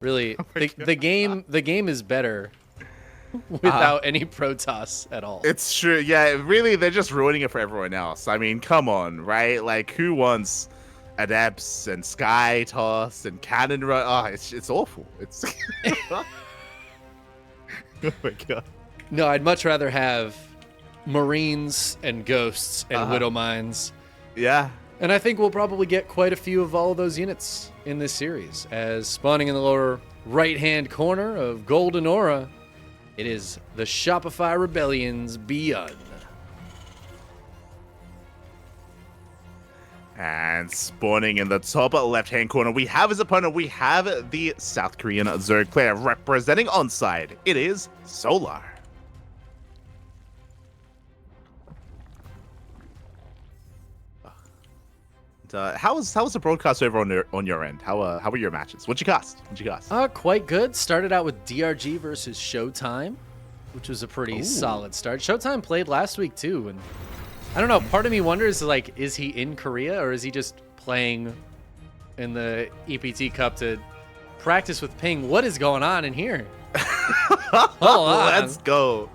Really, Oh my the game is better without any Protoss at all. It's true. Yeah, really, they're just ruining it for everyone else. I mean, come on, right? Like, who wants Adepts and Sky Toss and Cannon Run? Oh, it's awful. It's oh my god. No, I'd much rather have Marines and Ghosts and Uh-huh. Widow Mines. Yeah. And I think we'll probably get quite a few of all of those units in this series. As spawning in the lower right-hand corner of Golden Aura, it is the Shopify Rebellion's ByuN. And spawning in the top left-hand corner, we have his opponent. We have the South Korean Zerg player representing onside. It is Solar. How was the broadcast over on your end? How were your matches? What'd you cast? Quite good. Started out with DRG versus Showtime, which was a pretty solid start. Showtime played last week too, and I don't know. Part of me wonders, like, is he in Korea or is he just playing in the EPT Cup to practice with Ping? What is going on in here? Hold on. Let's go.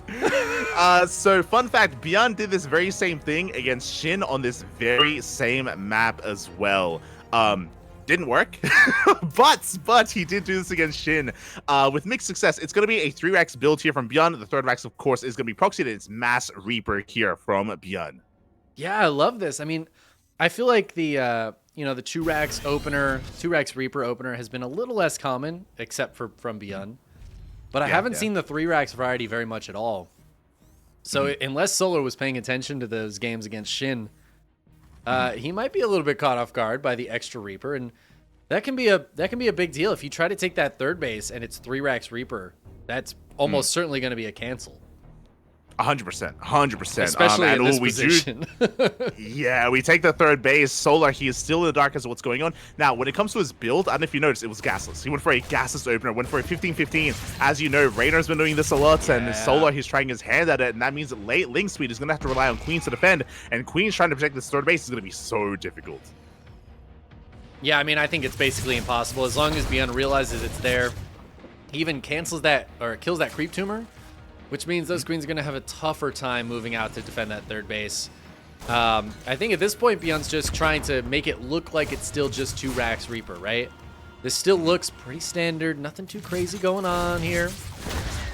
So fun fact, ByuN did this very same thing against Shin on this very same map as well. Didn't work, but he did do this against Shin with mixed success. It's going to be a 3-Rax build here from ByuN. The third Rax, of course, is going to be proxied. It's Mass Reaper here from ByuN. Yeah, I love this. I mean, I feel like the the 2-Rax opener, 2-Rax Reaper opener has been a little less common, except for from ByuN. But I haven't seen the 3-Rax variety very much at all. So unless Solar was paying attention to those games against Shin, he might be a little bit caught off guard by the extra Reaper, and that can be a big deal. If you try to take that third base and it's 3-Rax Reaper, that's almost certainly going to be a cancel. 100%. Especially in this position. Yeah, we take the third base. Solar, he is still in the dark as to what's going on. Now, when it comes to his build, I don't know if you noticed, it was gasless. He went for a gasless opener, went for a 15-15. As you know, Rainer's been doing this a lot, and Solar, he's trying his hand at it, and that means that late Link Speed is going to have to rely on Queens to defend, and Queens trying to protect this third base is going to be so difficult. Yeah, I mean, I think it's basically impossible. As long as ByuN realizes it's there, he even cancels that, or kills that creep tumor, which means those queens are going to have a tougher time moving out to defend that third base. I think at this point, ByuN's just trying to make it look like it's still just 2-Rax Reaper, right? This still looks pretty standard. Nothing too crazy going on here.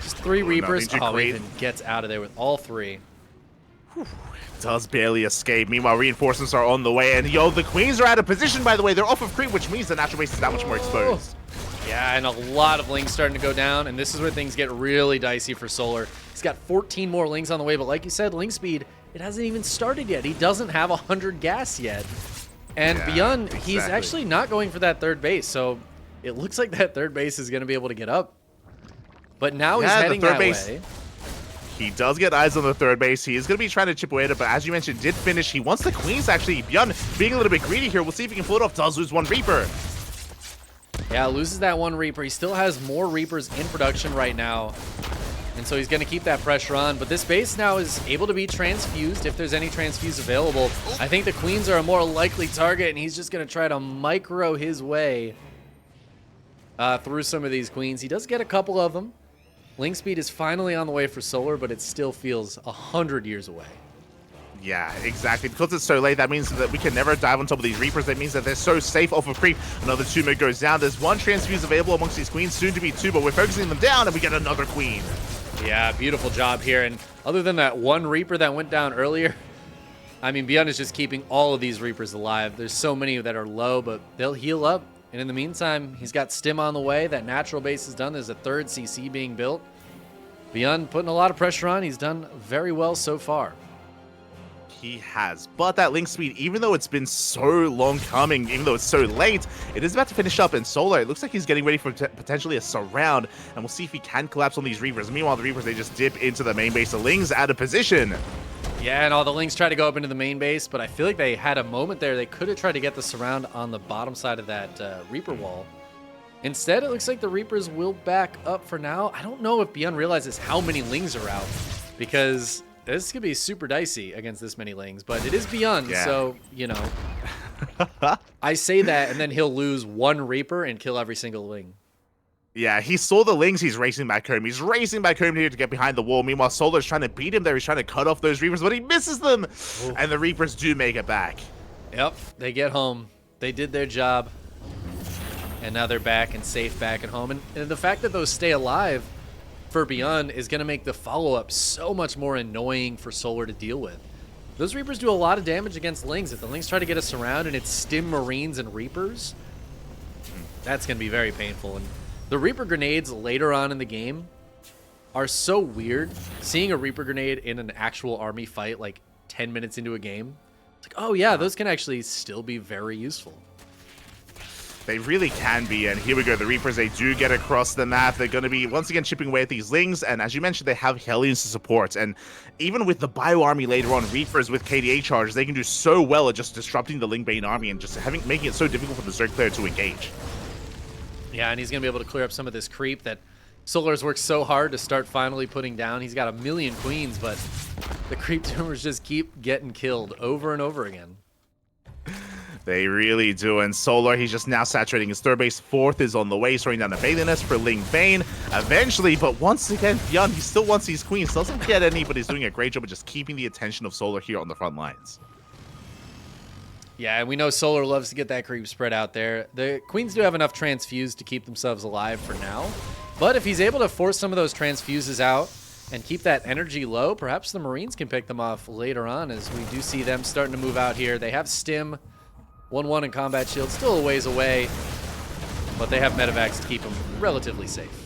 Just 3 Reapers. Oh, even gets out of there with all 3. Does barely escape. Meanwhile, reinforcements are on the way, and the queens are out of position, by the way. They're off of creep, which means the natural base is that much more exposed. Yeah, and a lot of links starting to go down, and this is where things get really dicey for Solar. He's got 14 more links on the way, but like you said, link speed, it hasn't even started yet. He doesn't have 100 gas yet. And ByuN, he's actually not going for that third base, so it looks like that third base is going to be able to get up. But now he's heading that way. He does get eyes on the third base. He is going to be trying to chip away at it, but as you mentioned, did finish. He wants the queens, actually. ByuN being a little bit greedy here. We'll see if he can pull it off. Does lose 1 Reaper. Yeah, loses that 1 Reaper. He still has more Reapers in production right now. And so he's going to keep that pressure on. But this base now is able to be transfused if there's any transfuse available. I think the queens are a more likely target, and he's just going to try to micro his way through some of these queens. He does get a couple of them. Link speed is finally on the way for Solar, but it still feels 100 years away. Yeah, exactly. Because it's so late, that means that we can never dive on top of these Reapers. That means that they're so safe off of creep. Another 2-mid goes down. There's 1 transfuse available amongst these queens, soon to be 2, but we're focusing them down, and we get another queen. Yeah, beautiful job here. And other than that 1 Reaper that went down earlier, I mean, ByuN is just keeping all of these Reapers alive. There's so many that are low, but they'll heal up. And in the meantime, he's got Stim on the way. That natural base is done. There's a 3rd CC being built. ByuN putting a lot of pressure on. He's done very well so far. He has, but that link speed, even though it's been so long coming, even though it's so late, it is about to finish up. In Solar, it looks like he's getting ready for potentially a surround, and we'll see if he can collapse on these Reapers. Meanwhile, the Reapers, they just dip into the main base. The Lings out of position. Yeah, and all the Lings try to go up into the main base, but I feel like they had a moment there. They could have tried to get the surround on the bottom side of that Reaper wall. Instead, it looks like the Reapers will back up for now. I don't know if ByuN realizes how many Lings are out, because this could be super dicey against this many Lings, but it is ByuN, so, you know. I say that, and then he'll lose 1 Reaper and kill every single Ling. Yeah, he saw the Lings, he's racing back home. He's racing back home here to get behind the wall. Meanwhile, Solar's trying to beat him there. He's trying to cut off those Reapers, but he misses them. Ooh. And the Reapers do make it back. Yep, they get home. They did their job. And now they're back and safe back at home. And the fact that those stay alive for ByuN is going to make the follow-up so much more annoying for Solar to deal with. Those Reapers do a lot of damage against Lings. If the Lings try to get us around and it's stim Marines and Reapers, that's going to be very painful. And the Reaper grenades later on in the game are so weird. Seeing a Reaper grenade in an actual army fight like 10 minutes into a game, it's like, oh yeah, those can actually still be very useful. They really can be, and here we go. The Reapers, they do get across the map. They're going to be, once again, chipping away at these Lings, and as you mentioned, they have Hellions to support, and even with the Bio army later on, Reapers with KDA charges, they can do so well at just disrupting the Ling-Bane army and just making it so difficult for the Zerg player to engage. Yeah, and he's going to be able to clear up some of this creep that Solar's worked so hard to start finally putting down. He's got a million queens, but the creep tumors just keep getting killed over and over again. They really do, and Solar, he's just now saturating his third base. Fourth is on the way, throwing down the Baliness for Ling-Bane eventually, but once again, ByuN, he still wants these queens. Doesn't get any, but he's doing a great job of just keeping the attention of Solar here on the front lines. Yeah, and we know Solar loves to get that creep spread out there. The queens do have enough transfuse to keep themselves alive for now, but if he's able to force some of those transfuses out and keep that energy low, perhaps the Marines can pick them off later on, as we do see them starting to move out here. They have Stim, 1-1 in combat shield, still a ways away, but they have medevacs to keep them relatively safe.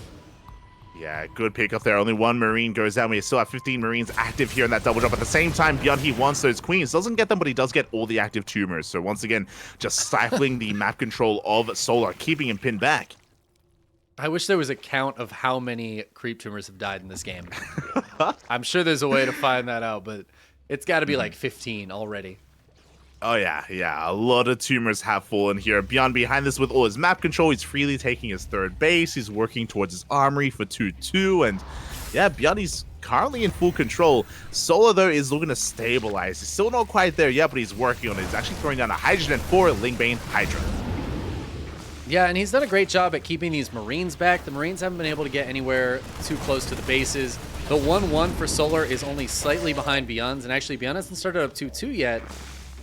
Yeah, good pickup there. Only one Marine goes down. We still have 15 Marines active here in that double jump. At the same time, ByuN, he wants those queens. Doesn't get them, but he does get all the active tumors. So once again, just stifling the map control of Solar, keeping him pinned back. I wish there was a count of how many creep tumors have died in this game. I'm sure there's a way to find that out, but it's got to be like 15 already. Oh yeah, a lot of tumors have fallen here. ByuN behind this with all his map control, he's freely taking his third base, he's working towards his armory for 2-2, and yeah, ByuN, he's currently in full control. Solar, though, is looking to stabilize. He's still not quite there yet, but he's working on it. He's actually throwing down a Hydrogen for Ling-Bane Hydra. Yeah, and he's done a great job at keeping these Marines back. The Marines haven't been able to get anywhere too close to the bases. The 1-1 for Solar is only slightly behind ByuN's, and actually ByuN hasn't started up 2-2 yet.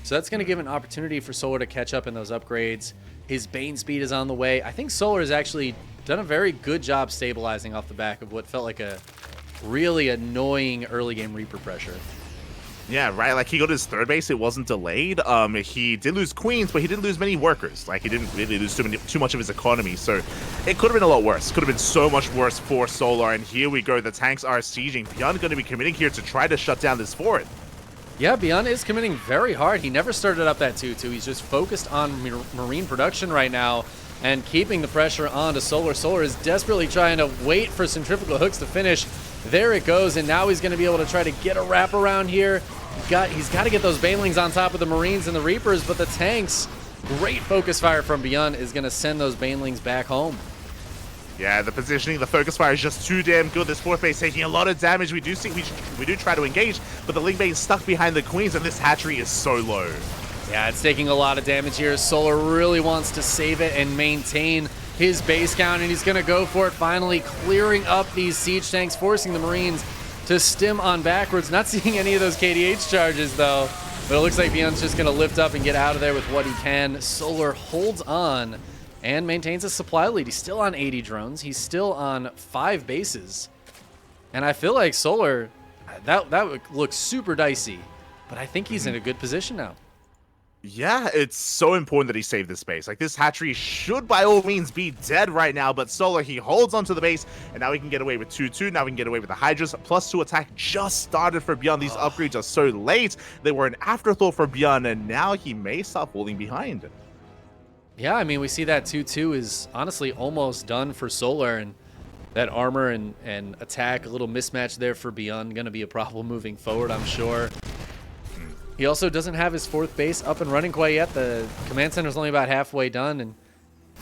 So that's going to give an opportunity for Solar to catch up in those upgrades. His Bane speed is on the way. I think Solar has actually done a very good job stabilizing off the back of what felt like a really annoying early game Reaper pressure. Yeah, right. Like, he got his third base. It wasn't delayed. He did lose queens, but he didn't lose many workers. Like, he didn't really lose too much of his economy. So it could have been a lot worse. Could have been so much worse for Solar. And here we go. The tanks are sieging. ByuN going to be committing here to try to shut down this fort. Yeah, ByuN is committing very hard. He never started up that 2-2. He's just focused on Marine production right now and keeping the pressure onto Solar. Solar is desperately trying to wait for centrifugal hooks to finish. There it goes, and now he's going to be able to try to get a wrap around here. He's got to get those Banelings on top of the Marines and the Reapers, but the tanks, great focus fire from ByuN, is going to send those Banelings back home. Yeah, the positioning, the focus fire is just too damn good. This fourth base taking a lot of damage. We do try to engage, but the Ling-Bane's stuck behind the queens, and this hatchery is so low. Yeah, it's taking a lot of damage here. Solar really wants to save it and maintain his base count, and he's going to go for it, finally clearing up these siege tanks, forcing the Marines to stim on backwards. Not seeing any of those KDH charges, though, but it looks like ByuN's just going to lift up and get out of there with what he can. Solar holds on and maintains a supply lead. He's still on 80 drones. He's still on 5 bases. And I feel like Solar, that would look super dicey, but I think he's in a good position now. Yeah, it's so important that he saved this base. Like, this hatchery should by all means be dead right now, but Solar, he holds onto the base, and now he can get away with 2-2. Now we can get away with the Hydras. +2 attack just started for ByuN. These upgrades are so late. They were an afterthought for ByuN, and now he may start falling behind. Yeah, I mean, we see that 2-2 is honestly almost done for Solar, and that armor and attack, a little mismatch there for ByuN, going to be a problem moving forward, I'm sure. He also doesn't have his 4th base up and running quite yet. The command center is only about halfway done, and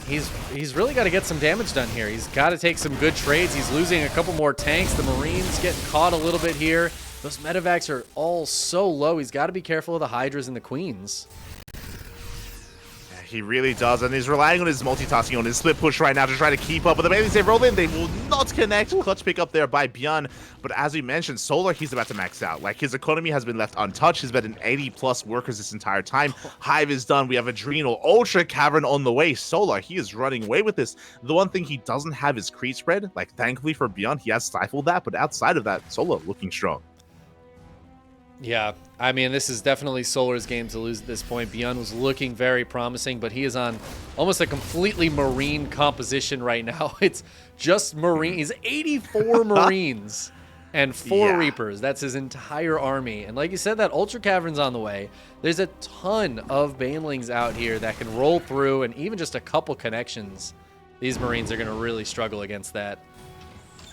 he's really got to get some damage done here. He's got to take some good trades. He's losing a couple more tanks. The Marines getting caught a little bit here. Those medevacs are all so low. He's got to be careful of the Hydras and the Queens. he really does, and he's relying on his multitasking, on his split push right now to try to keep up. But the Bailey's they roll in, they will not connect. Clutch pick up there by ByuN. But as we mentioned, Solar, he's about to max out. Like, his economy has been left untouched. He's been 80+ workers this entire time. Hive is done. We have Adrenal, Ultra Cavern on the way. Solar, he is running away with this. The one thing he doesn't have is creep spread. Like, thankfully for ByuN, he has stifled that. But outside of that, Solar looking strong. Yeah, I mean, this is definitely Solar's game to lose at this point. ByuN was looking very promising, but he is on almost a completely Marine composition right now. It's just Marine. He's 84 Marines and 4 Reapers. That's his entire army. And like you said, that Ultra Cavern's on the way. There's a ton of Banelings out here that can roll through, and even just a couple connections, these Marines are going to really struggle against that.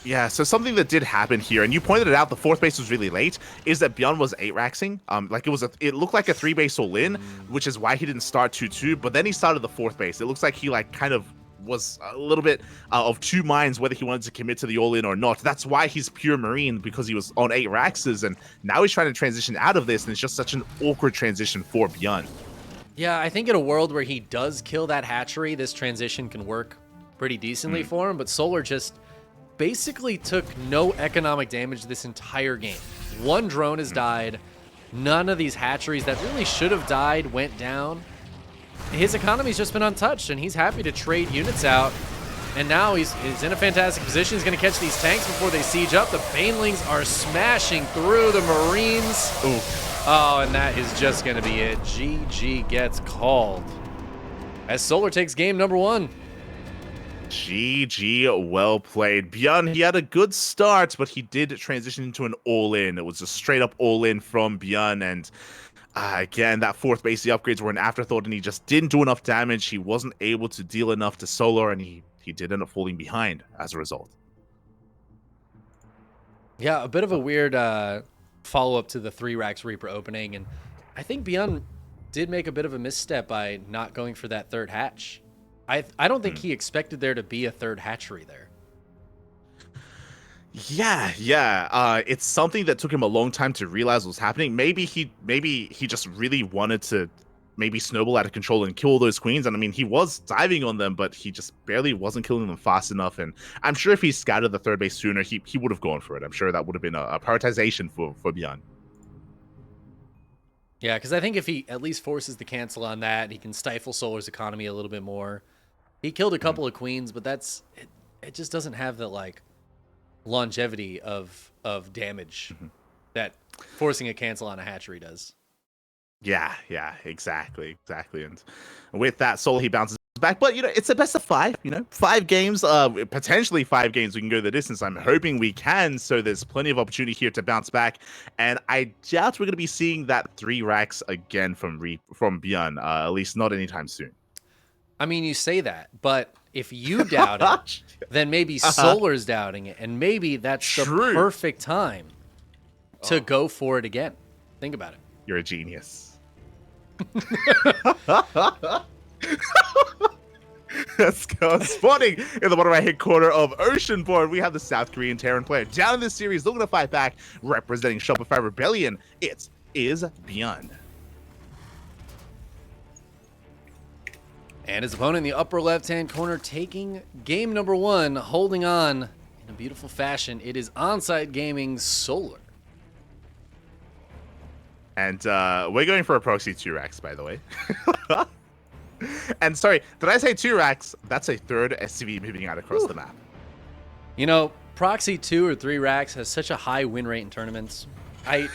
Yeah, so something that did happen here, and you pointed it out, the 4th base was really late, is that ByuN was 8-raxing. Like, it looked like a 3-base all-in, which is why he didn't start 2-2, but then he started the 4th base. It looks like he, like, kind of was a little bit of 2 minds whether he wanted to commit to the all-in or not. That's why he's pure Marine, because he was on 8-raxes, and now he's trying to transition out of this, and it's just such an awkward transition for ByuN. Yeah, I think in a world where he does kill that hatchery, this transition can work pretty decently for him, but Solar just basically took no economic damage this entire game. 1 drone has died. None of these hatcheries that really should have died went down. His economy's just been untouched, and he's happy to trade units out. And now he's in a fantastic position. He's going to catch these tanks before they siege up. The Banelings are smashing through the Marines. Ooh. Oh, and that is just going to be it. GG gets called as Solar takes game number 1. GG, well played. ByuN, he had a good start, but he did transition into an all-in. It was a straight-up all-in from ByuN, and again, that 4th base, the upgrades were an afterthought, and he just didn't do enough damage. He wasn't able to deal enough to Solar, and he did end up falling behind as a result. Yeah, a bit of a weird follow-up to the 3-Rax Reaper opening, and I think ByuN did make a bit of a misstep by not going for that 3rd hatch. I don't think he expected there to be a 3rd hatchery there. Yeah. It's something that took him a long time to realize was happening. Maybe he just really wanted to maybe snowball out of control and kill all those queens. And I mean, he was diving on them, but he just barely wasn't killing them fast enough. And I'm sure if he scouted the 3rd base sooner, he would have gone for it. I'm sure that would have been a prioritization for ByuN. Yeah, because I think if he at least forces the cancel on that, he can stifle Solar's economy a little bit more. He killed a couple of queens, but it just doesn't have the like longevity of damage that forcing a cancel on a hatchery does. Yeah, exactly. And with that, Solar, he bounces back. But, it's a best of 5, 5 games, potentially 5 games we can go the distance. I'm hoping we can, so there's plenty of opportunity here to bounce back. And I doubt we're going to be seeing that 3-Rax again from ByuN, at least not anytime soon. I mean, you say that, but if you doubt it, then maybe Solar's doubting it, and maybe that's the perfect time to go for it again. Think about it. You're a genius. Let's go. Spawning in the bottom right-hand corner of Oceanborn, we have the South Korean Terran player down in this series, looking to fight back, representing Shopify Rebellion. It is ByuN. And his opponent in the upper left-hand corner taking game number 1, holding on in a beautiful fashion. It is Onsite Gaming's Solar. And we're going for a proxy 2-Rax, by the way. And sorry, did I say 2-Rax? That's a 3rd SCV moving out across the map. Proxy 2 or 3-Rax has such a high win rate in tournaments. I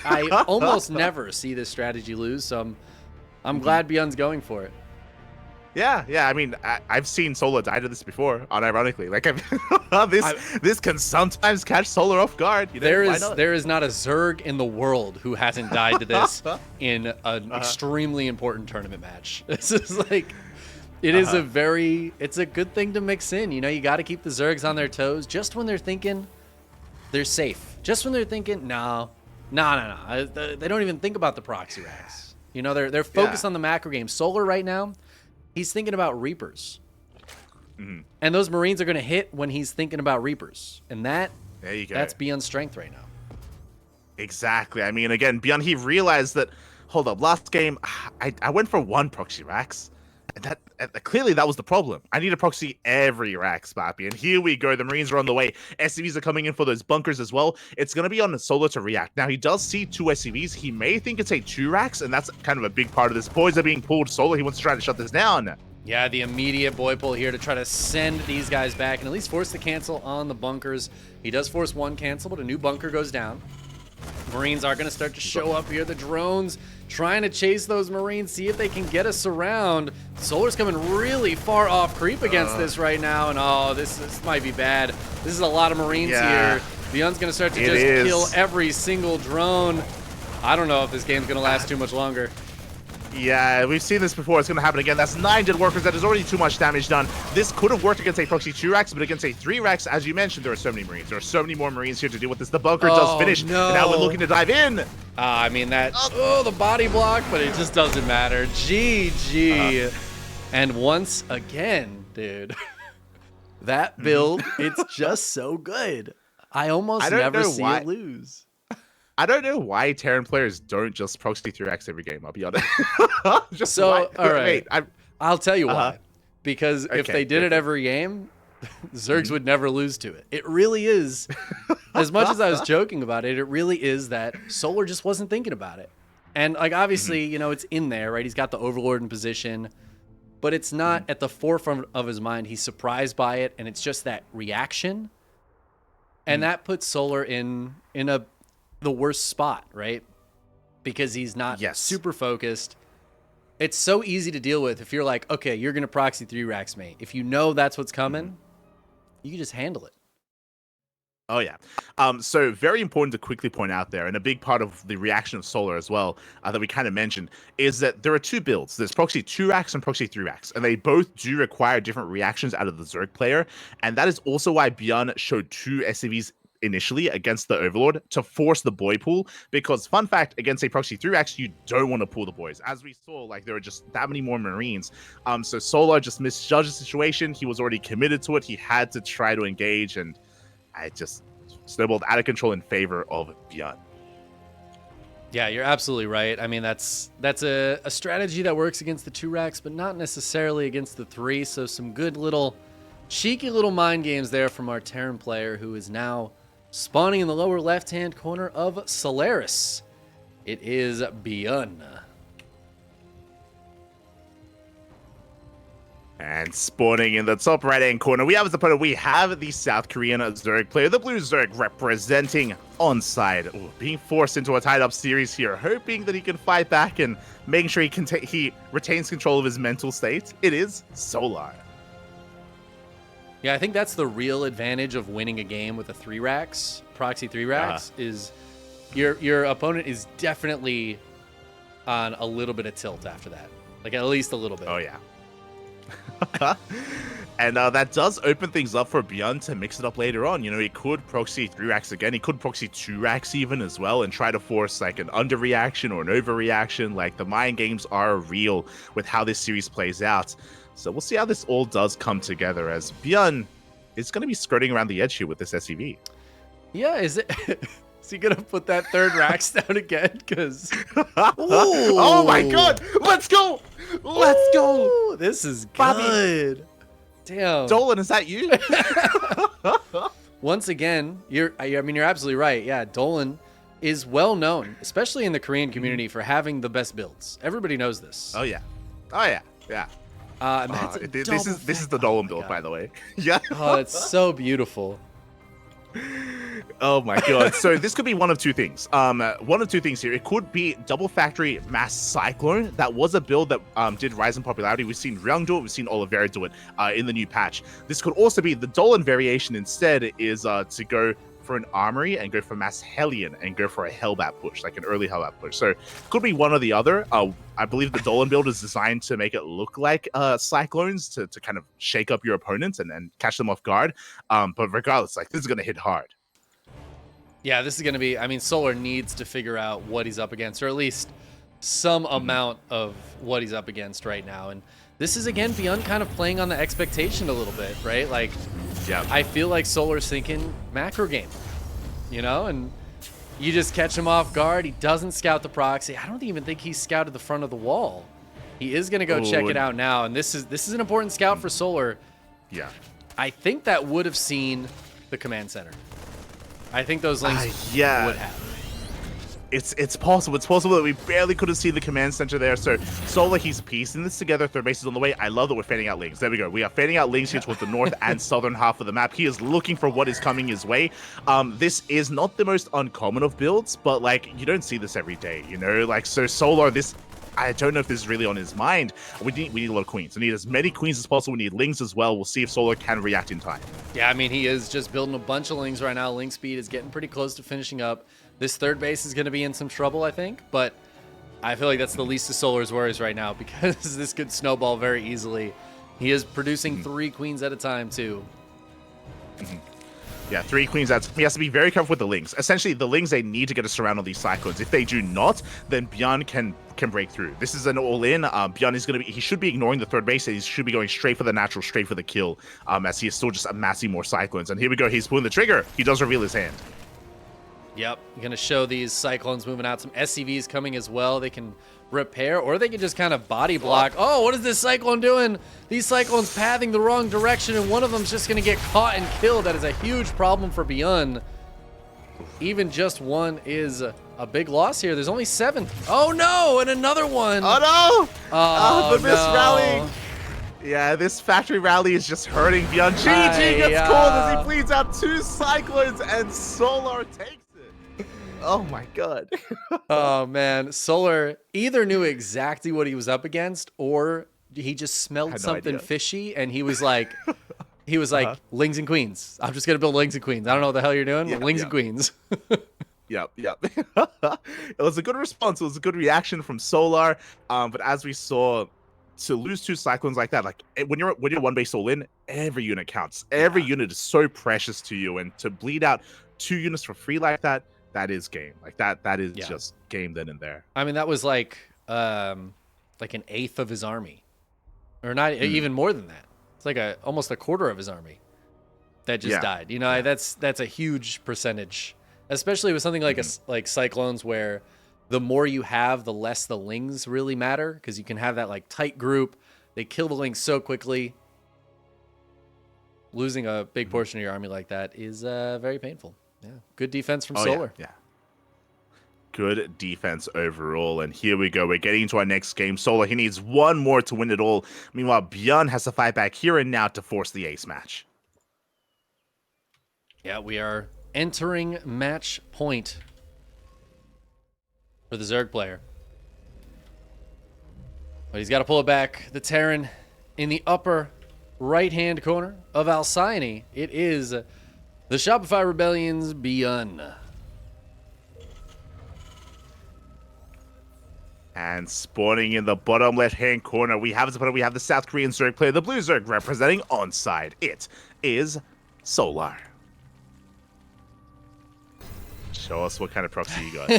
almost never see this strategy lose, so I'm glad ByuN's going for it. Yeah. I mean, I've seen Solar die to this before, unironically. Like, this can sometimes catch Solar off guard. There is not a Zerg in the world who hasn't died to this in an extremely important tournament match. This is like, it's a good thing to mix in. You got to keep the Zergs on their toes just when they're thinking they're safe. Just when they're thinking, no. They don't even think about the proxy racks. They're focused on the macro game. Solar right now, he's thinking about Reapers. And those Marines are going to hit when he's thinking about Reapers. And that's ByuN's strength right now. Exactly. I mean, again, ByuN, he realized that, hold up, last game, I went for 1 proxy Rax. Clearly that was the problem. I need a proxy every rack, Spappy. And here we go. The Marines are on the way. SCVs are coming in for those bunkers as well. It's going to be on Solar to react. Now, he does see 2 SCVs. He may think it's a 2 racks, and that's kind of a big part of this. Boys are being pulled. Solar, he wants to try to shut this down. Yeah, the immediate boy pull here to try to send these guys back and at least force the cancel on the bunkers. He does force 1 cancel, but a new bunker goes down. Marines are going to start to show up here. The drones trying to chase those Marines, see if they can get us around. Solar's coming really far off creep against this right now, and oh, this might be bad. This is a lot of Marines here. ByuN's going to start to just kill every single drone. I don't know if this game's going to last too much longer. Yeah, we've seen this before. It's going to happen again. That's 9 dead workers. That is already too much damage done. This could have worked against a proxy 2 racks, but against a 3 racks, as you mentioned, there are so many Marines. There are so many more Marines here to deal with this. The bunker does finish, and now we're looking to dive in. I mean, the body block, but it just doesn't matter. GG. And once again, dude, that build, it's just so good. I almost never see it lose. I don't know why Terran players don't just proxy 3x every game, I'll be honest. All right. I'll tell you why. Because if they did it every game, Zergs would never lose to it. It really is. As much as I was joking about it, it really is that Solar just wasn't thinking about it. And like obviously, you know, it's in there, right? He's got the Overlord in position, but it's not at the forefront of his mind. He's surprised by it, and it's just that reaction. And that puts Solar in the worst spot, right? Because he's not super focused. It's so easy to deal with if you're like, okay, you're going to proxy 3 racks, mate. If you know that's what's coming, you can just handle it. Oh, yeah. So very important to quickly point out there, and a big part of the reaction of Solar as well, that we kind of mentioned, is that there are 2 builds. There's proxy 2 racks and proxy 3 racks, and they both do require different reactions out of the Zerg player, and that is also why ByuN showed 2 SCVs initially against the Overlord to force the boy pool, because fun fact, against a proxy 3 racks, you don't want to pull the boys. As we saw, like there were just that many more Marines. So Solar just misjudged the situation. He was already committed to it. He had to try to engage, and I just snowballed out of control in favor of ByuN. Yeah, you're absolutely right. I mean, that's a strategy that works against the 2 racks, but not necessarily against the 3. So some good little cheeky little mind games there from our Terran player, who is now spawning in the lower left-hand corner of Solaris. It is ByuN. And spawning in the top right-hand corner, we have as opponent, we have the South Korean Zerg player, the blue Zerg representing onside. Ooh, being forced into a tied-up series here, hoping that he can fight back and making sure he retains control of his mental state. It is Solar. Yeah, I think that's the real advantage of winning a game with a 3 racks, proxy 3 racks, is your opponent is definitely on a little bit of tilt after that. Like at least a little bit. Oh, yeah. And that does open things up for ByuN to mix it up later on. You know, he could proxy 3 racks again. He could proxy 2 racks even as well and try to force like an underreaction or an overreaction. Like the mind games are real with how this series plays out. So we'll see how this all does come together, as ByuN is going to be skirting around the edge here with this SCV. Yeah, is he going to put that 3rd racks down again? Because oh my god, let's go! Let's go! This is good. Bobby. Damn. Dolan, is that you? Once again, you're absolutely right. Yeah, Dolan is well known, especially in the Korean community, for having the best builds. Everybody knows this. Oh yeah. Oh yeah. Yeah. This is the Dolan build, by the way. Yeah. Oh, it's so beautiful. Oh my god. So this could be one of 2 things. One of 2 things here. It could be double factory mass cyclone. That was a build that did rise in popularity. We've seen Ryung do it. We've seen Oliveira do it in the new patch. This could also be the Dolan variation instead, is to go for an armory and go for mass Hellion and go for a Hellbat push, like an early Hellbat push. So could be one or the other. I believe the Dolan build is designed to make it look like cyclones to kind of shake up your opponents and catch them off guard. But regardless, like this is going to hit hard. Yeah, this is going to be, I mean, Solar needs to figure out what he's up against, or at least some amount of what he's up against right now. And this is, again, ByuN kind of playing on the expectation a little bit, right? Like, yeah, I feel like Solar's thinking macro game, you know? And you just catch him off guard. He doesn't scout the proxy. I don't even think he scouted the front of the wall. He is going to go check it out now, and this is an important scout for Solar. Yeah. I think that would have seen the command center. I think those links would have. It's possible. It's possible that we barely could have seen the command center there. So Solar, he's piecing this together. Third base is on the way. I love that we're fanning out links. There we go. We are fanning out links here towards the north and southern half of the map. He is looking for what is coming his way. This is not the most uncommon of builds, but like you don't see this every day, you know? Like so Solar, this I don't know if this is really on his mind. We need a lot of queens. We need as many queens as possible. We need lings as well. We'll see if Solar can react in time. Yeah, I mean, he is just building a bunch of lings right now. Ling speed is getting pretty close to finishing up. This third base is going to be in some trouble, I think, but I feel like that's the least of Solar's worries right now because this could snowball very easily. He is producing 3 queens at a time, too. Yeah, 3 queens. He has to be very careful with the lings. Essentially, the lings, they need to get a surround on these cyclones. If they do not, then ByuN can break through. This is an all-in. ByuN is going to be, he should be ignoring the third base, and he should be going straight for the natural, straight for the kill, as he is still just amassing more cyclones. And here we go. He's pulling the trigger. He does reveal his hand. Yep, you're going to show these cyclones moving out. Some SCVs coming as well. They can repair, or they can just kind of body block. Oh, what is this cyclone doing? These cyclones pathing the wrong direction, and one of them's just going to get caught and killed. That is a huge problem for ByuN. Even just one is a big loss here. There's only 7. Oh, no, and another one. Oh, no. Oh, this rally. Yeah, this factory rally is just hurting ByuN. GG gets called as he bleeds out 2 cyclones, and Solar takes it. Oh my god. Oh man, Solar either knew exactly what he was up against, or he just smelled something fishy, and he was like, lings and queens. I'm just gonna build lings and queens. I don't know what the hell you're doing. Lings and queens. Yep. It was a good response. It was a good reaction from Solar. But as we saw, to lose 2 cyclones like that, like when you're one base all in, every unit counts. Every unit is so precious to you, and to bleed out 2 units for free like that. That is game. Like that is just game then and there. I mean, that was like an 1/8 of his army, or not even more than that. It's like almost a quarter of his army that just died. You know, that's a huge percentage, especially with something like like cyclones, where the more you have, the less the lings really matter, because you can have that like tight group. They kill the lings so quickly. Losing a big portion of your army like that is very painful. Yeah, good defense from Solar. Yeah. Good defense overall. And here we go. We're getting into our next game. Solar, he needs 1 more to win it all. Meanwhile, ByuN has to fight back here and now to force the ace match. Yeah, we are entering match point for the Zerg player. But he's got to pull it back. The Terran in the upper right-hand corner of Alcyone. It is the Shopify Rebellion's ByuN. And spawning in the bottom left-hand corner, we have the South Korean Zerg player, the Blue Zerg, representing onside. It is Solar. Show us what kind of proxy you got.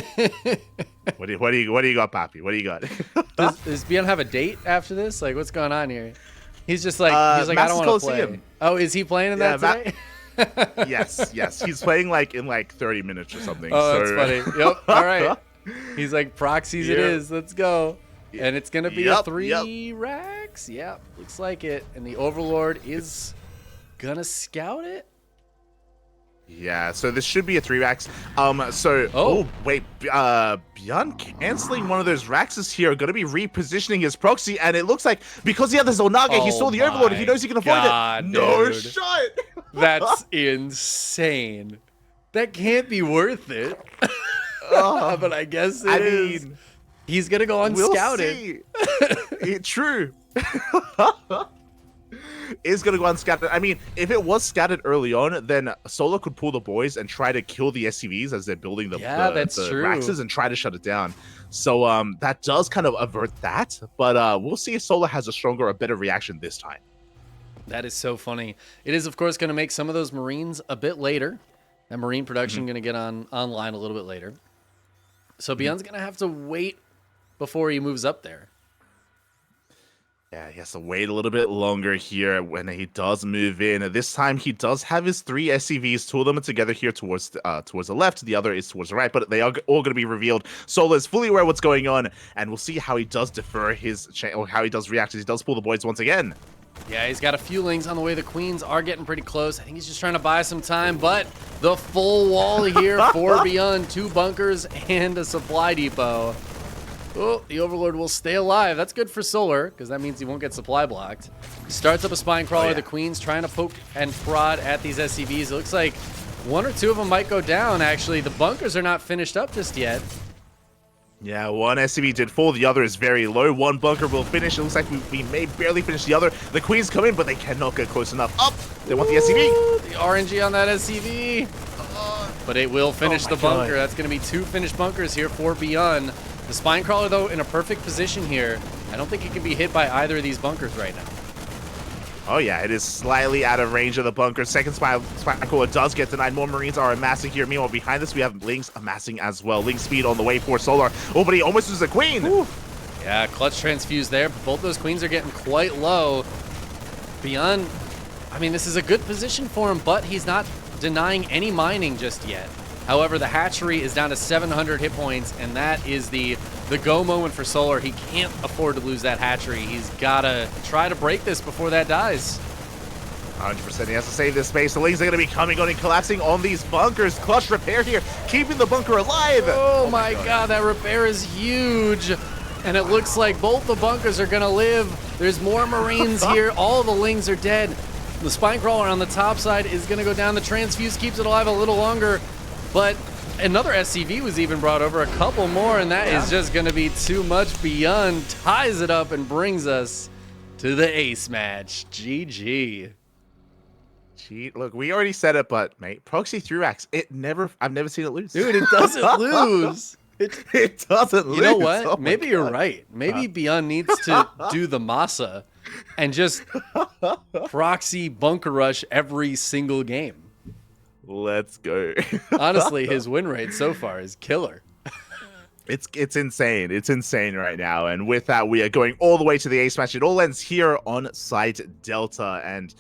What do you got, Papi? What do you got? Does ByuN have a date after this? Like, what's going on here? He's just like, I don't want to play. Oh, is he playing in that today? Yes. He's playing like in 30 minutes or something. Oh, that's funny. Yep. All right. He's like, proxies it is. Let's go. And it's going to be a 3 racks. Yep. Looks like it. And the Overlord is going to scout it. Yeah, so this should be a 3 racks. Wait, ByuN canceling one of those racks is here, going to be repositioning his proxy, and it looks like because he had the Zonaga, he saw the Overlord, he knows he can avoid it. No shot! That's insane. That can't be worth it. But I guess it is. He's going to go unscouted. True. Is going to go unscattered. I mean, if it was scattered early on, then Solar could pull the boys and try to kill the SCVs as they're building the Raxes and try to shut it down. So that does kind of avert that, but we'll see if Solar has a stronger or better reaction this time. That is so funny. It is, of course, going to make some of those Marines a bit later. And Marine production going to get online a little bit later. So ByuN's going to have to wait before he moves up there. Yeah, he has to wait a little bit longer here when he does move in. This time he does have his 3 SCVs. 2 of them are together here towards the left. The other is towards the right, but they are all going to be revealed. Solar is fully aware of what's going on, and we'll see how he does defer or how he does react as he does pull the boys once again. Yeah, he's got a few lings on the way. The queens are getting pretty close. I think he's just trying to buy some time, but the full wall here for ByuN. 2 bunkers and a supply depot. Oh, the Overlord will stay alive. That's good for Solar, because that means he won't get supply blocked. He starts up a Spine Crawler. Oh, yeah. The Queen's trying to poke and prod at these SCVs. It looks like 1 or 2 of them might go down, actually. The bunkers are not finished up just yet. Yeah, 1 SCV did fall. The other is very low. 1 bunker will finish. It looks like we may barely finish the other. The Queens come in, but they cannot get close enough. Up! They want the SCV. The RNG on that SCV. But it will finish the bunker. That's going to be 2 finished bunkers here for ByuN. The Spine Crawler, though, in a perfect position here. I don't think it can be hit by either of these bunkers right now. Oh, yeah, it is slightly out of range of the bunker. Second Spine Crawler does get denied. More Marines are amassing here. Meanwhile, behind this, we have Lings amassing as well. Ling speed on the way for Solar. Oh, but he almost loses a Queen. Ooh. Yeah, clutch transfuse there, but both those Queens are getting quite low. ByuN, I mean, this is a good position for him, but he's not denying any mining just yet. However, the hatchery is down to 700 hit points, and that is the go moment for Solar. He can't afford to lose that hatchery. He's got to try to break this before that dies. 100%. He has to save this space. The Lings are going to be coming on and collapsing on these bunkers. Clutch repair here, keeping the bunker alive. Oh my god, that repair is huge. And it looks like both the bunkers are going to live. There's more Marines here. All the Lings are dead. The Spine Crawler on the top side is going to go down. The transfuse keeps it alive a little longer. But another SCV was even brought over, a couple more, and that is just going to be too much. ByuN ties it up and brings us to the ace match. GG. Gee, look, we already said it, but mate, proxy 3-racks, I've never seen it lose. Dude, it doesn't lose. It doesn't lose. You know what? Oh Maybe you're right. Maybe ByuN needs to do the masa and just proxy bunker rush every single game. Let's go. Honestly, his win rate so far is killer. It's insane. It's insane right now. And with that, we are going all the way to the ace match. It all ends here on site Delta. And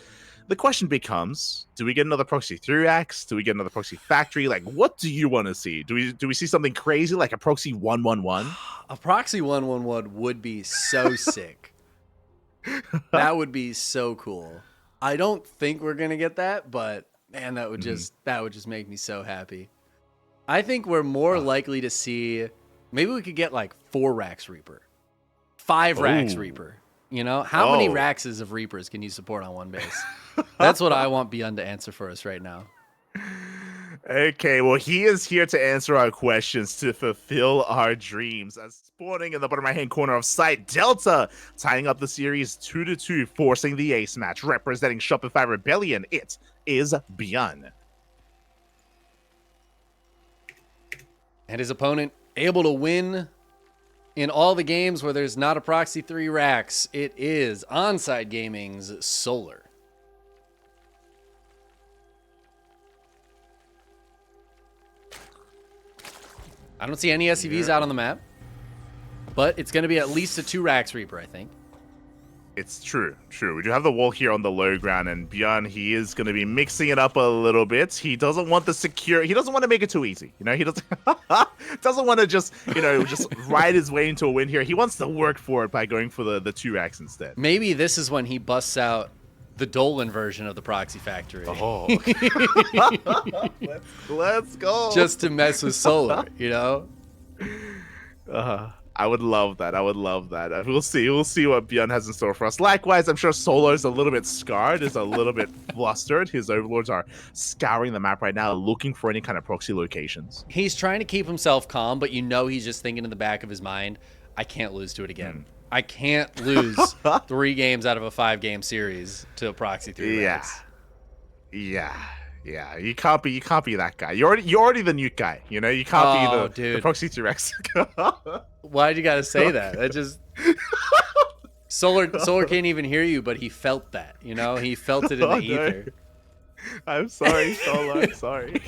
the question becomes, do we get another proxy 3-racks? Do we get another proxy factory? Like, what do you want to see? Do we see something crazy like a proxy 1-1-1? A proxy 1-1-1 would be so sick. That would be so cool. I don't think we're going to get that, but man, that would just make me so happy. I think we're more likely to see, maybe we could get like 4 racks Reaper, 5 racks Reaper. You know, how many racks of Reapers can you support on one base? That's what I want ByuN to answer for us right now. Okay, well, he is here to answer our questions, to fulfill our dreams. As spawning in the bottom right-hand corner of site Delta, tying up the series 2-2, forcing the ace match, representing Shopify Rebellion. It is ByuN. And his opponent able to win in all the games where there's not a proxy 3 racks. It is Onside Gaming's Solar. I don't see any SCVs out on the map, but it's going to be at least a 2 racks Reaper, I think. It's true. We do have the wall here on the low ground, and ByuN, he is going to be mixing it up a little bit. He doesn't want he doesn't want to make it too easy. You know, he doesn't want to just ride his way into a win here. He wants to work for it by going for the 2 racks instead. Maybe this is when he busts out the Dolan version of the Proxy Factory. Oh. Let's go. Just to mess with Solar, you know? I would love that. We'll see what ByuN has in store for us. Likewise, I'm sure Solar's a little bit scarred, is a little bit flustered. His overlords are scouring the map right now, looking for any kind of proxy locations. He's trying to keep himself calm, but you know he's just thinking in the back of his mind, I can't lose to it again. I can't lose 3 games out of a 5-game series to a proxy 3 racks. Yeah. You can't be that guy. You're already the nuke guy. You know, you can't be the proxy 3-racks. Why'd you gotta say that? That just Solar can't even hear you, but he felt that. You know, he felt it in the ether. I'm sorry, Solar. I'm sorry.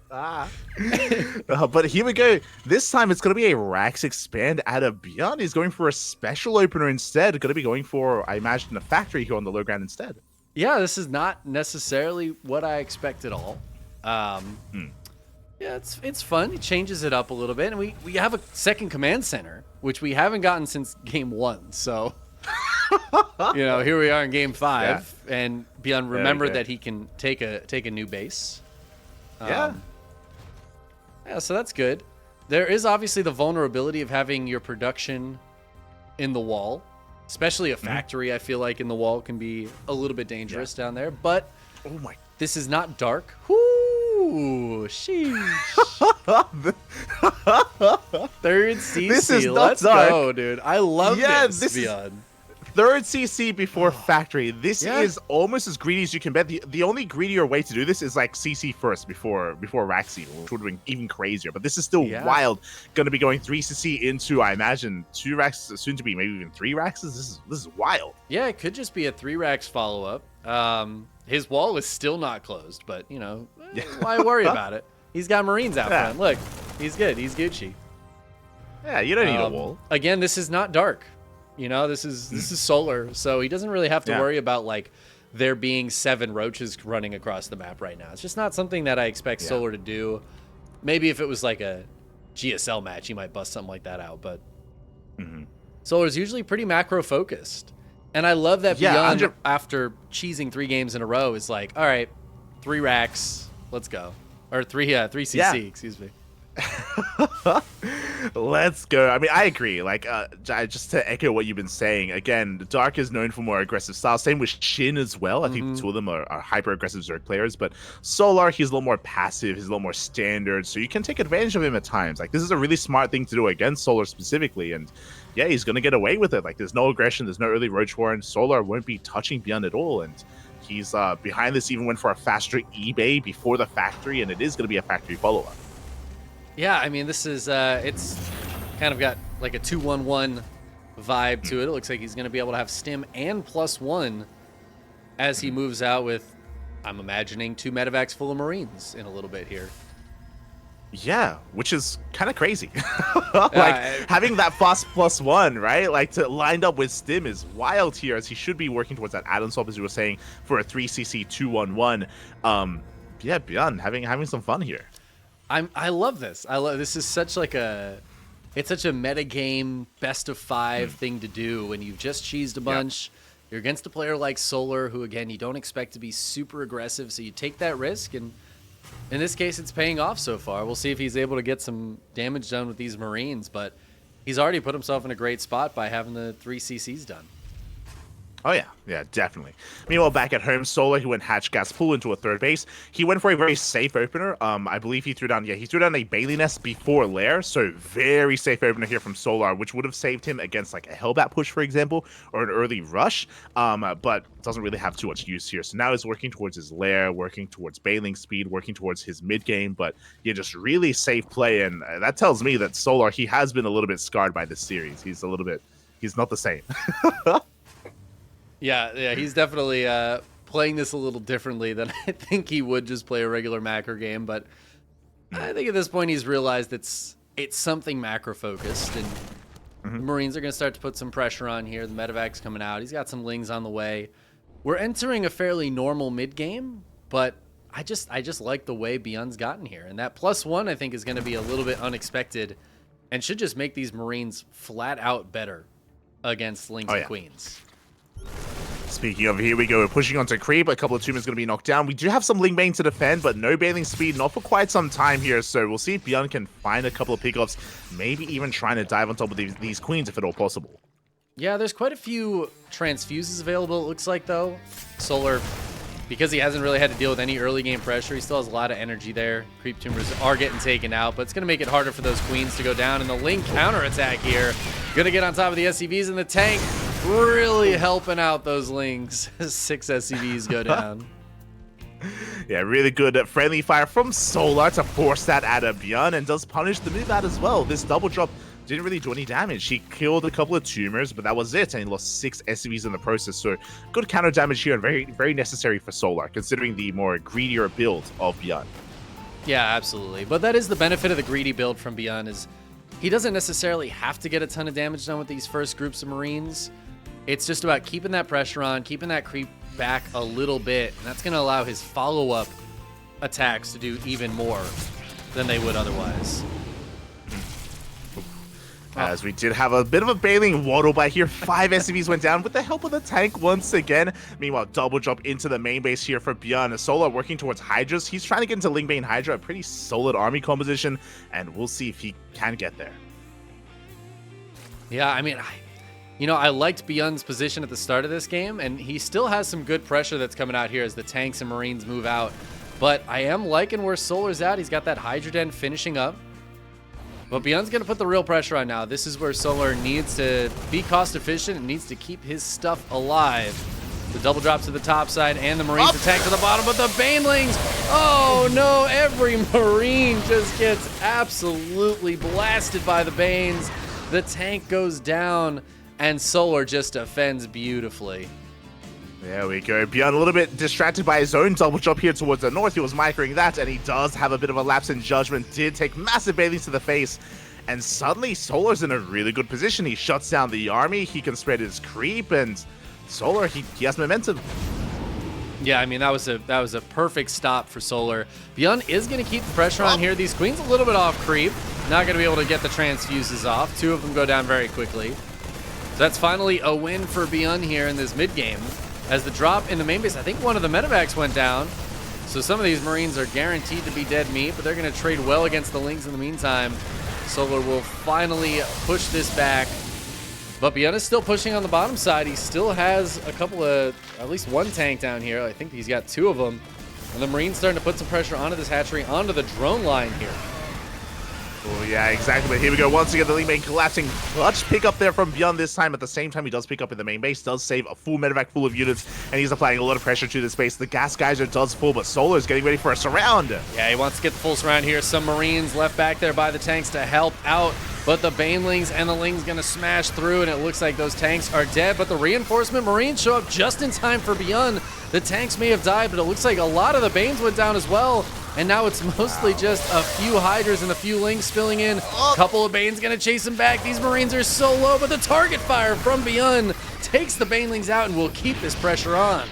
But here we go. This time it's going to be a Rax expand out of ByuN. He's going for a special opener instead. Going to be going for, I imagine, a factory here on the low ground instead. Yeah, this is not necessarily what I expect at all. Yeah, it's fun. It changes it up a little bit. And we have a second command center, which we haven't gotten since game 1. So, here we are in game 5. Yeah. And ByuN remembered that he can take a new base. Yeah, so that's good. There is obviously the vulnerability of having your production in the wall, especially a factory. I feel like in the wall can be a little bit dangerous down there. But this is not dark. Ooh, sheesh. Third CC. This is not Let's dark. go, dude. I love this ByuN. Third CC before factory. This is almost as greedy as you can bet. The only greedier way to do this is like CC first before Raxi, which would have been even crazier. But this is still wild. Going to be going 3 CC into, I imagine, 2 Rax, soon to be maybe even 3 Raxes. This is wild. Yeah, it could just be a 3 Rax follow up. His wall is still not closed, but why worry about it? He's got Marines out front. Look, he's good. He's Gucci. Yeah, you don't need a wall. Again, this is not dark. This is solar, so he doesn't really have to worry about like there being 7 roaches running across the map right now. It's just not something that I expect solar to do. Maybe if it was like a GSL match, he might bust something like that out. But solar's usually pretty macro focused, and I love that ByuN after cheesing 3 games in a row is like, all right, 3 Rax, let's go, or 3 CC, excuse me. Let's go. I mean, I agree. Like, just to echo what you've been saying, again, Dark is known for more aggressive style. Same with Shin as well. I think the 2 of them are hyper-aggressive Zerg players. But Solar, he's a little more passive. He's a little more standard. So you can take advantage of him at times. Like, this is a really smart thing to do against Solar specifically. And yeah, he's going to get away with it. Like, there's no aggression. There's no early Roach Warren. Solar won't be touching ByuN at all. And he's behind this, even went for a faster eBay before the factory. And it is going to be a factory follow-up. Yeah, I mean, this is, it's kind of got like a 2-1-1 vibe to it. It looks like he's going to be able to have stim and +1 as he moves out with, I'm imagining, 2 medevacs full of Marines in a little bit here. Yeah, which is kind of crazy. Having that fast +1, right? Like, to lined up with stim is wild here, as he should be working towards that add-on swap, as you were saying, for a 3cc 2-1-1. Yeah, ByuN having some fun here. I love this. This is such like it's such a metagame best of 5 thing to do when you've just cheesed a bunch. You're against a player like Solar, who again you don't expect to be super aggressive, so you take that risk, and in this case it's paying off so far. We'll see if he's able to get some damage done with these Marines, but he's already put himself in a great spot by having the 3 CCs done. Oh, yeah, definitely. Meanwhile, back at home, Solar, who went hatch gas pool into a 3rd base. He went for a very safe opener. I believe he threw down a Bailey Nest before Lair, so very safe opener here from Solar, which would have saved him against like a Hellbat push, for example, or an early rush, but doesn't really have too much use here. So now he's working towards his Lair, working towards bailing speed, working towards his mid game, but yeah, just really safe play, and that tells me that Solar, he has been a little bit scarred by this series. He's not the same. Yeah, he's definitely playing this a little differently than I think he would just play a regular macro game. But I think at this point he's realized it's something macro focused, and the Marines are going to start to put some pressure on here. The medevac's coming out. He's got some lings on the way. We're entering a fairly normal mid game, but I just like the way ByuN's gotten here, and that +1 I think is going to be a little bit unexpected, and should just make these Marines flat out better against lings and queens. Speaking of, here we go. We're pushing onto creep. A couple of tumors going to be knocked down. We do have some Ling Bane to defend, but no bailing speed, not for quite some time here. So we'll see if ByuN can find a couple of pickoffs, maybe even trying to dive on top of these queens if at all possible. Yeah, there's quite a few transfuses available, it looks like, though. Solar, because he hasn't really had to deal with any early game pressure, he still has a lot of energy there. Creep tumors are getting taken out, but it's going to make it harder for those queens to go down. And the Ling counterattack here, going to get on top of the SCVs in the tank. Really helping out those Lings. 6 SCVs go down. Yeah, really good friendly fire from Solar to force that out of ByuN, and does punish the move out as well. This double drop didn't really do any damage. He killed a couple of tumors, but that was it, and he lost 6 SCVs in the process. So good counter damage here, and very, very necessary for Solar, considering the more greedier build of ByuN. Yeah, absolutely. But that is the benefit of the greedy build from ByuN is he doesn't necessarily have to get a ton of damage done with these first groups of Marines. It's just about keeping that pressure on, keeping that creep back a little bit, and that's going to allow his follow-up attacks to do even more than they would otherwise. As we did have a bit of a bailing waddle by here. 5 SCVs went down with the help of the tank once again. Meanwhile, double jump into the main base here for ByuN. Solar working towards Hydras. He's trying to get into Lingbane Hydra, a pretty solid army composition, and we'll see if he can get there. Yeah, I mean, I liked ByuN's position at the start of this game, and he still has some good pressure that's coming out here as the tanks and Marines move out. But I am liking where Solar's at. He's got that Hydra Den finishing up. But ByuN's going to put the real pressure on now. This is where Solar needs to be cost efficient and needs to keep his stuff alive. The double drop to the top side and the Marines attack to the bottom, but the Banelings, oh no, every Marine just gets absolutely blasted by the Banes. The tank goes down and Solar just defends beautifully. There we go. ByuN a little bit distracted by his own double jump here towards the north. He was microing that, and he does have a bit of a lapse in judgment. Did take massive bailings to the face, and suddenly Solar's in a really good position. He shuts down the army. He can spread his creep, and Solar, he has momentum. Yeah, I mean, that was a perfect stop for Solar. ByuN is going to keep the pressure on here. These Queens a little bit off creep. Not going to be able to get the transfuses off. 2 of them go down very quickly. So that's finally a win for ByuN here in this mid game. As the drop in the main base, I think one of the medevacs went down. So some of these Marines are guaranteed to be dead meat, but they're going to trade well against the Lings in the meantime. Solar will finally push this back. But ByuN is still pushing on the bottom side. He still has a couple of, at least one tank down here. I think he's got 2 of them. And the Marines starting to put some pressure onto this hatchery, onto the drone line here. Oh, yeah, exactly. But here we go. Once again, the Lingbane collapsing. Clutch pick up there from ByuN this time. At the same time, he does pick up in the main base, does save a full medevac full of units, and he's applying a lot of pressure to this base. The gas geyser does fall, but Solar is getting ready for a surround. Yeah, he wants to get the full surround here. Some Marines left back there by the tanks to help out, but the Banelings and the Lings going to smash through, and it looks like those tanks are dead, but the reinforcement Marines show up just in time for ByuN. The tanks may have died, but it looks like a lot of the Banes went down as well. And now it's mostly just a few Hydras and a few Lings spilling in. A couple of Banes gonna chase him back. These Marines are so low, but the target fire from ByuN takes the Banelings out and will keep this pressure on.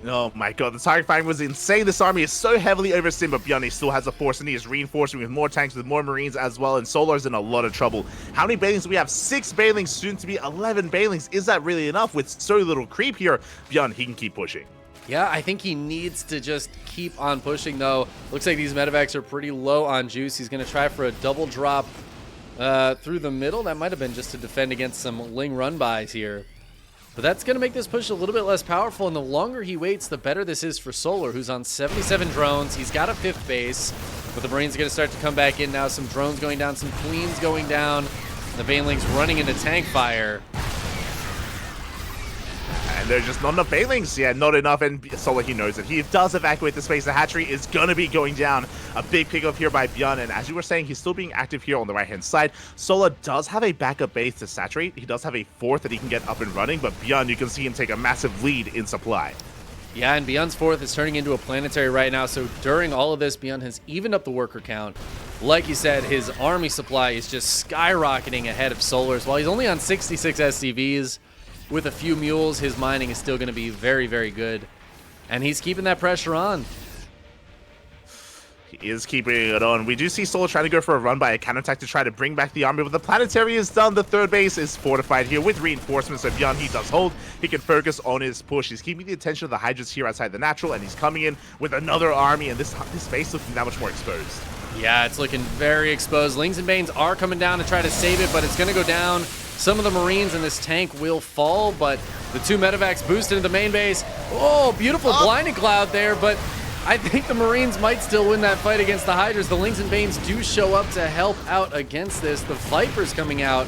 Oh my god, the target firing was insane. This army is so heavily overseen, but ByuN still has a force, and he is reinforcing with more tanks, with more Marines as well, and Solar's in a lot of trouble. How many Banelings do we have? 6 Banelings, soon to be 11 Banelings. Is that really enough? With so little creep here, ByuN, he can keep pushing. Yeah, I think he needs to just keep on pushing, though. Looks like these medevacs are pretty low on juice. He's going to try for a double drop through the middle. That might have been just to defend against some Ling run-bys here. But that's going to make this push a little bit less powerful, and the longer he waits, the better this is for Solar, who's on 77 drones. He's got a 5th base, but the Marines are going to start to come back in now. Some drones going down, some Queens going down. The Banelings running into tank fire. And there's just not enough Banelings. Yeah, not enough, and Solar, he knows it. He does evacuate the space. The hatchery is going to be going down. A big pickup here by ByuN, and as you were saying, he's still being active here on the right-hand side. Solar does have a backup base to saturate. He does have a 4th that he can get up and running, but ByuN, you can see him take a massive lead in supply. Yeah, and ByuN's 4th is turning into a planetary right now, so during all of this, ByuN has evened up the worker count. Like you said, his army supply is just skyrocketing ahead of Solar's. While he's only on 66 SCVs, with a few mules, his mining is still going to be very, very good. And he's keeping that pressure on. He is keeping it on. We do see Solar trying to go for a run by a counterattack to try to bring back the army, but the planetary is done. The 3rd base is fortified here with reinforcements, so ByuN, he does hold. He can focus on his push. He's keeping the attention of the Hydras here outside the natural, and he's coming in with another army, and this base looking that much more exposed. Yeah, it's looking very exposed. Lings and Banes are coming down to try to save it, but it's going to go down. Some of the Marines in this tank will fall, but the 2 medevacs boost into the main base. Oh, beautiful blinding cloud there, but I think the Marines might still win that fight against the Hydras. The Lings and Banes do show up to help out against this. The Vipers coming out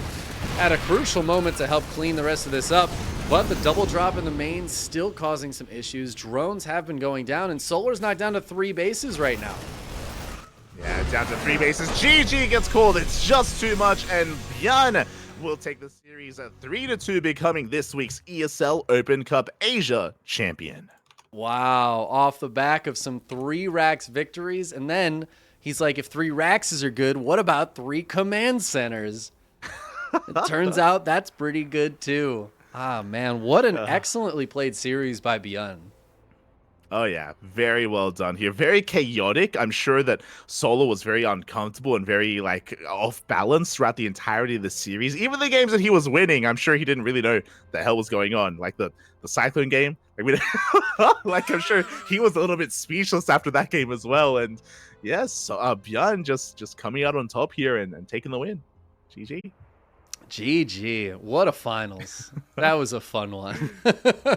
at a crucial moment to help clean the rest of this up, but the double drop in the main still causing some issues. Drones have been going down, and Solar's knocked down to 3 bases right now. Yeah, down to 3 bases. GG gets called. It's just too much, and ByuN will take the series at 3-2, becoming this week's ESL Open Cup Asia champion. Wow, off the back of some 3-Rax victories. And then he's like, if 3-Raxes are good, what about 3 command centers? It turns out that's pretty good too. Ah, man, what an excellently played series by ByuN. Oh yeah, very well done here. Very chaotic. I'm sure that Solo was very uncomfortable and very like off balance throughout the entirety of the series. Even the games that he was winning, I'm sure he didn't really know the hell was going on. Like the Cyclone game, like I'm sure he was a little bit speechless after that game as well. And yes, ByuN just coming out on top here and taking the win. GG. GG. What a finals. That was a fun one.